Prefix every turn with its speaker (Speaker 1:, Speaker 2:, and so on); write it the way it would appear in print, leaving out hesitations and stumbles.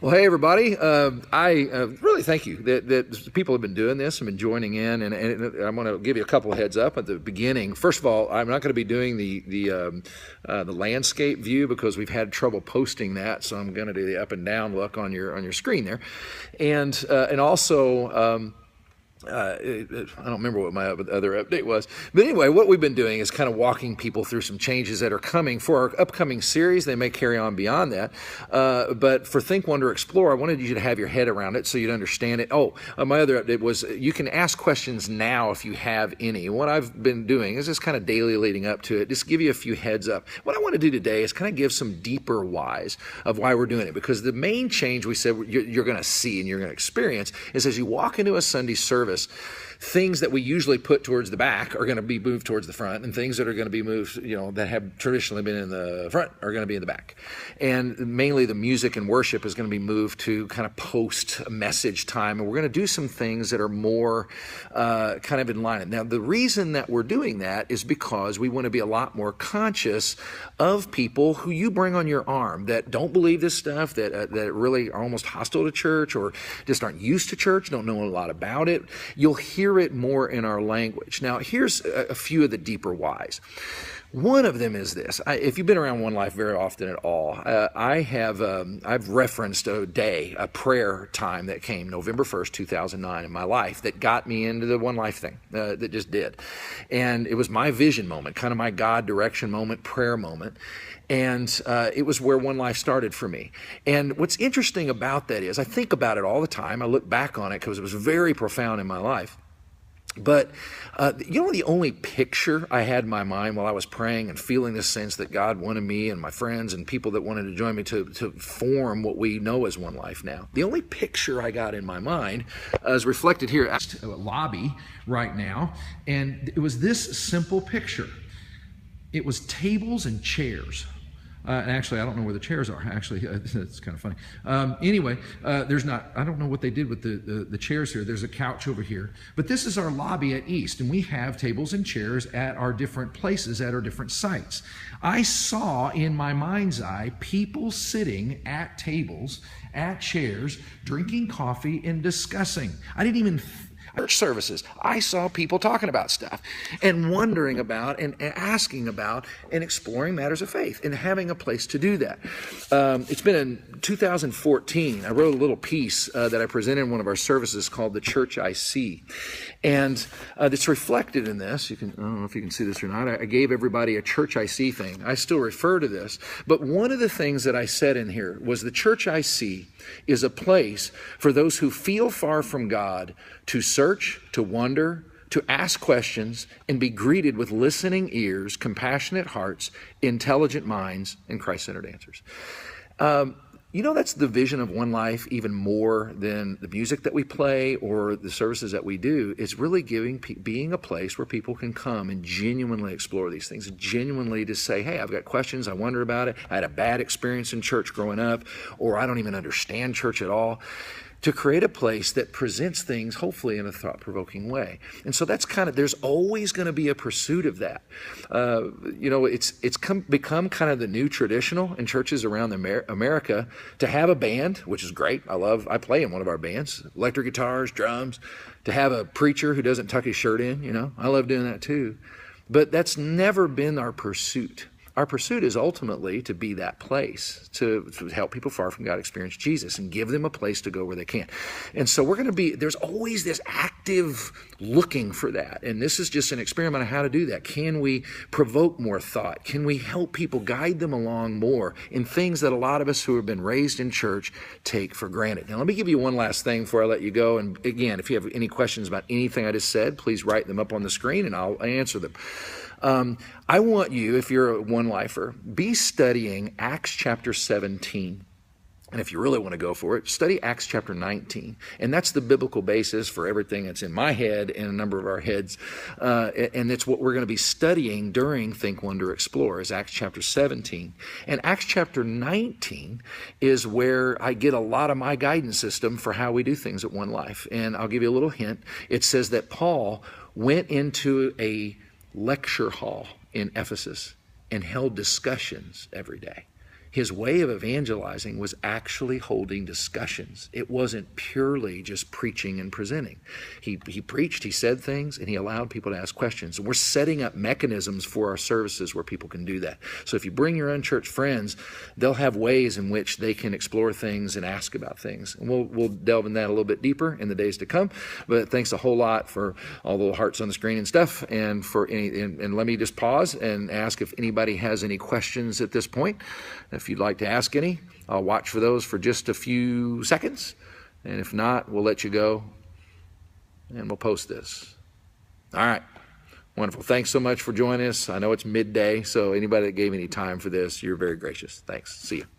Speaker 1: Well, hey, everybody. I really thank you that people have been doing this and been joining in. And I'm going to give you a couple of heads up at the beginning. First of all, I'm not going to be doing the landscape view because we've had trouble posting that. So I'm going to do the up and down look on your screen there. And also, I don't remember what my other update was. But anyway, what we've been doing is kind of walking people through some changes that are coming for our upcoming series. They may carry on beyond that. But for Think, Wonder, Explore, I wanted you to have your head around it so you'd understand it. My other update was you can ask questions now if you have any. What I've been doing is just kind of daily leading up to it, just give you a few heads up. What I want to do today is kind of give some deeper whys of why we're doing it. Because the main change we said you're going to see and you're going to experience is as you walk into a Sunday service, things that we usually put towards the back are going to be moved towards the front, and things that are going to be moved, that have traditionally been in the front are going to be in the back. And mainly the music and worship is going to be moved to kind of post message time, and we're going to do some things that are more kind of in line. Now, the reason that we're doing that is because we want to be a lot more conscious of people who you bring on your arm that don't believe this stuff, that really are almost hostile to church or just aren't used to church, don't know a lot about it. You'll hear it more in our language. Now, here's a few of the deeper whys. One of them is this. If you've been around One Life very often at all, I've referenced a prayer time that came November 1st, 2009 in my life that got me into the One Life thing, that just did. And it was my vision moment, kind of my God direction moment, prayer moment. And it was where One Life started for me. And what's interesting about that is I think about it all the time. I look back on it because it was very profound in my life. But the only picture I had in my mind while I was praying and feeling this sense that God wanted me and my friends and people that wanted to join me to form what we know as One Life now, the only picture I got in my mind is reflected here at a lobby right now. And it was this simple picture. It was tables and chairs. And actually, I don't know where the chairs are. Actually, it's kind of funny. Anyway, there's not, I don't know what they did with the chairs here. There's a couch over here. But this is our lobby at East, and we have tables and chairs at our different places, at our different sites. I saw in my mind's eye people sitting at tables, at chairs, drinking coffee and discussing. I didn't even church services. I saw people talking about stuff and wondering about and asking about and exploring matters of faith and having a place to do that. It's been in 2014. I wrote a little piece that I presented in one of our services called The Church I See. And it's reflected in this. I don't know if you can see this or not. I gave everybody a Church I See thing. I still refer to this. But one of the things that I said in here was the Church I See is a place for those who feel far from God to search, to wonder, to ask questions, and be greeted with listening ears, compassionate hearts, intelligent minds, and Christ-centered answers. That's the vision of One Life even more than the music that we play or the services that we do. It's really being a place where people can come and genuinely explore these things, genuinely to say, hey, I've got questions, I wonder about it, I had a bad experience in church growing up, or I don't even understand church at all. To create a place that presents things, hopefully, in a thought-provoking way. And so that's there's always going to be a pursuit of that. It's become kind of the new traditional in churches around America to have a band, which is great. I play in one of our bands, electric guitars, drums, to have a preacher who doesn't tuck his shirt in, I love doing that too. But that's never been our pursuit. Our pursuit is ultimately to be that place, to help people far from God experience Jesus and give them a place to go where they can. And so there's always this active looking for that. And this is just an experiment on how to do that. Can we provoke more thought? Can we help people, guide them along more in things that a lot of us who have been raised in church take for granted? Now, let me give you one last thing before I let you go. And again, if you have any questions about anything I just said, please write them up on the screen and I'll answer them. I want you, if you're a one-lifer, be studying Acts chapter 17. And if you really want to go for it, study Acts chapter 19. And that's the biblical basis for everything that's in my head and a number of our heads. And it's what we're going to be studying during Think, Wonder, Explore, is Acts chapter 17. And Acts chapter 19 is where I get a lot of my guidance system for how we do things at One Life. And I'll give you a little hint. It says that Paul went into a lecture hall in Ephesus and held discussions every day. His way of evangelizing was actually holding discussions. It wasn't purely just preaching and presenting. He preached, he said things, and he allowed people to ask questions. And we're setting up mechanisms for our services where people can do that. So if you bring your unchurched friends, they'll have ways in which they can explore things and ask about things. And we'll delve in that a little bit deeper in the days to come. But thanks a whole lot for all the hearts on the screen and stuff. And and let me just pause and ask if anybody has any questions at this point. If you'd like to ask any, I'll watch for those for just a few seconds. And if not, we'll let you go and we'll post this. All right. Wonderful. Thanks so much for joining us. I know it's midday, so anybody that gave any time for this, you're very gracious. Thanks. See you.